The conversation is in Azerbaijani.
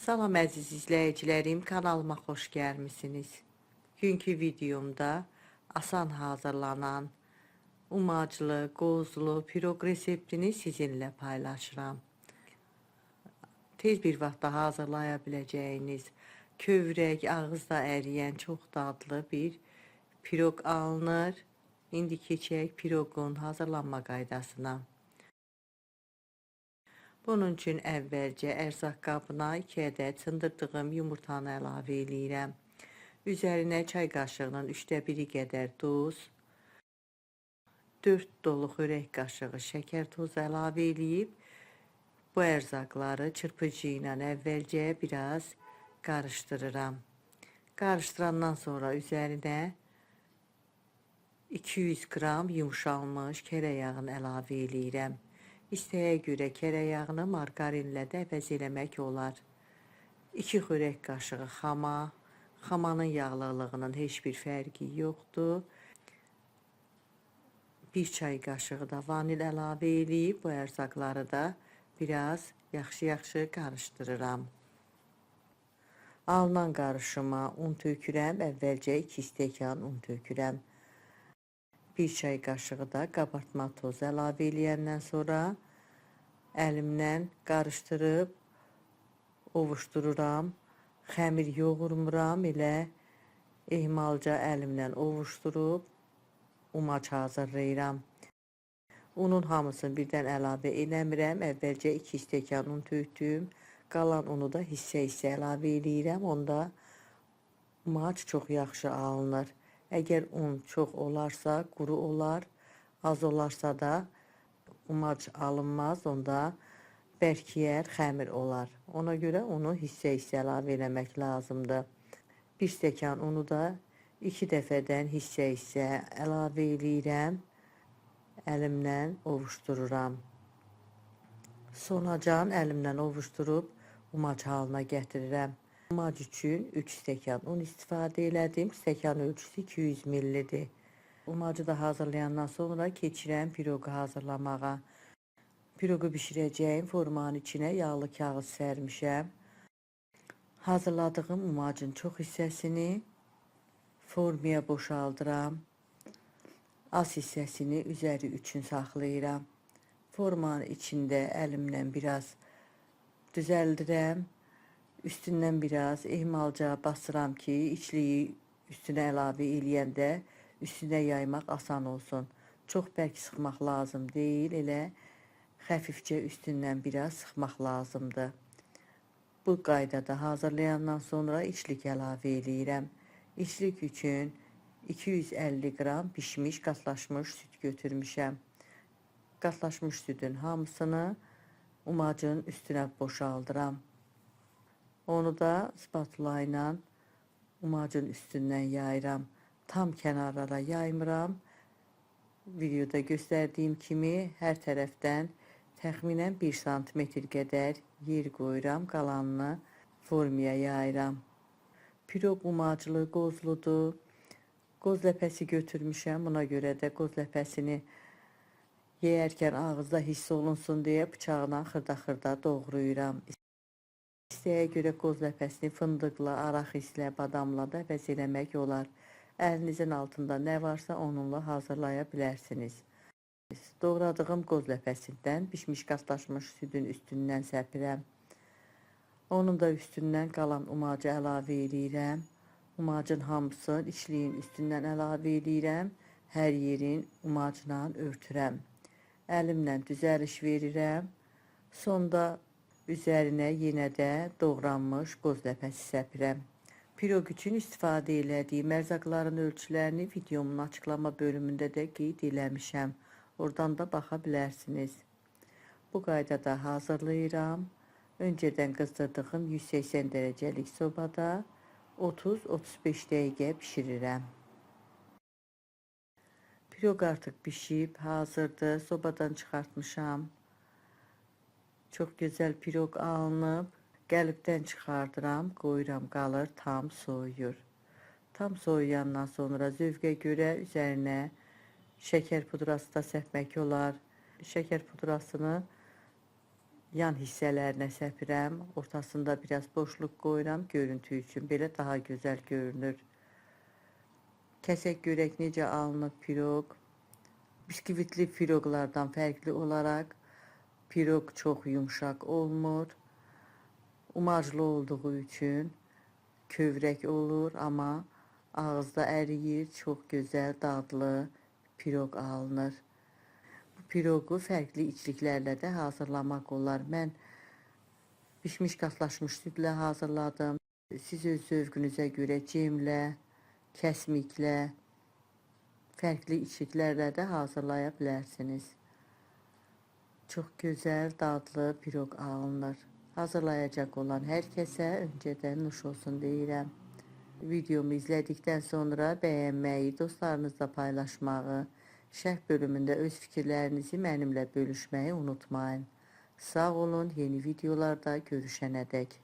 Salam əziz izləyicilərim, kanalıma xoş gəlmisiniz. Bugünkü videomda asan hazırlanan umaclı, qozlu piroq reseptini sizinlə paylaşıram. Tez bir vaxtda hazırlaya biləcəyiniz, kövrək, ağızda əriyən çox dadlı bir piroq alınır. İndi keçək piroqun hazırlanma qaydasına. Bunun üçün əvvəlcə ərzaq qabına 2 ədəd sındırdığım yumurtanı əlavə edirəm. Üzərinə çay qaşığının 1/3 qədər duz, 4 dolu xörək qaşığı şəkər tozu əlavə edib, bu ərzaqları çırpıcı ilə əvvəlcə biraz qarışdırıram. Qarışdırandan sonra üzərinə 200 qram yumuşalmış kərə yağını əlavə edirəm. İstəyə görə kərə yağını margarinlə də əvəz eləmək olar. 2 xörək qaşığı xama, xamanın yağlılığının heç bir fərqi yoxdur. 1 çay qaşığı da vanil əlavə edib, bu ərzaqları da biraz yaxşı qarışdırıram. Alınan qarışıma un tökürəm, əvvəlcə 2 stəkan un tökürəm. 1 çay qaşığı da qabartma tozu əlavə eləyəndən sonra əlimlə qarışdırıb ovuşdururam. Xəmir yoğurmuram, elə ehmalca əlimlə ovuşdurub umac hazırlayıram. Unun hamısını birdən əlavə eləmirəm. Əvvəlcə 2 stəkan un tökdüm. Qalan unu da hissə-hissə əlavə edirəm. Onda umac çox yaxşı alınır. Əgər un çox olarsa quru olar, az olarsa da umac alınmaz, onda bərkiyər, xəmir olar. Ona görə unu hissə-hissə əlavə eləmək lazımdır. 1 stəkan unu da 2 dəfədən hissə-hissə əlavə edirəm. Əlimlə ovuşdururam. Sonacan əlimlə ovuşdurub umac halına gətirirəm. Umac üçün 3 stəkan un istifadə elədim. Stəkan ölçüsü 200 ml-dir. Umacı da hazırlayandan sonra keçirəm piroqu hazırlamağa. Piroqu bişirəcəyim formanın içinə yağlı kağız sərmişəm. Hazırladığım umacın çox hissəsini formaya boşaldıram. Az hissəsini üzəri üçün saxlayıram. Formanın içində əlimlə biraz düzəldirəm. Üstündən biraz ehmalca basıram ki, içliyi üstünə əlavə eləyəndə üstünə yaymaq asan olsun. Çox bərk sıxmaq lazım deyil, elə xəfifcə üstündən biraz sıxmaq lazımdır. Bu qaydada hazırlayandan sonra içlik əlavə eləyirəm. İçlik üçün 250 qram pişmiş, qatlaşmış süd götürmüşəm. Qatlaşmış südün hamısını umacın üstünə boşaldıram. Onu da spatula ilə umacın üstündən yayıram. Tam kənarlara yaymıram. Videoda göstərdiyim kimi hər tərəfdən təxminən 1 sm qədər yer qoyuram. Qalanını formaya yayıram. Piroq umaclı, qozludur. Qoz ləpəsi götürmüşəm. Buna görə də qoz ləpəsini yeyərkən ağızda hiss olunsun deyə bıçaqla xırda-xırda doğrayıram. İstəyə görə qoz ləpəsini fındıqla, araxislə, badamla da əvəz eləmək olar. Əlinizin altında nə varsa onunla hazırlaya bilərsiniz. Doğradığım qoz ləpəsindən bişmiş qatlaşmış südün üstündən səpirəm. Onun da üstündən qalan umacı əlavə edirəm. Umacın hamısını içliyin üstündən əlavə edirəm. Hər yerin umacla örtürəm. Əlimlə düzəliş verirəm. Sonda üzərinə yenə də doğranmış qoz ləpəsi səpirəm. Piroq üçün istifadə elədiyim ərzaqların ölçülərini videomun açıqlama bölümündə də qeyd eləmişəm. Oradan da baxa bilərsiniz. Bu qaydada hazırlayıram. Öncədən qızdırdığım 180 dərəcəlik sobada 30-35 dəqiqə bişirirəm. Piroq artıq bişib, hazırdır. Sobadan çıxartmışam. Çox gözəl piroq alınıb. Qəlibdən çıxardıram, qoyuram, qalır, tam soyuyur. Tam soyuyandan sonra zövqə görə üzərinə şəkər pudrası da səpmək olar. Şəkər pudrasını yan hissələrinə səpirəm. Ortasında biraz boşluq qoyuram görüntü üçün. Belə daha gözəl görünür. Kəsək görək necə alınıb piroq. Biskvitli piroqlardan fərqli olaraq piroq çox yumşaq olmur. Umaclı olduğu üçün kövrək olur, amma ağızda əriyir. Çox gözəl, dadlı piroq alınır. Bu piroqu fərqli içliklərlə də hazırlamaq olar. Mən bişmiş qatlaşmış südlə hazırladım. Siz öz zövqünüzə görə cemlə, kəsmiklə, fərqli içliklərlə də hazırlaya bilərsiniz. Çox gözəl, dadlı piroq alınır. Hazırlayacaq olan hər kəsə öncədən nuş olsun deyirəm. Videomu izlədikdən sonra bəyənməyi, dostlarınızla paylaşmağı, şərh bölümündə öz fikirlərinizi mənimlə bölüşməyi unutmayın. Sağ olun, yeni videolarda görüşənədək.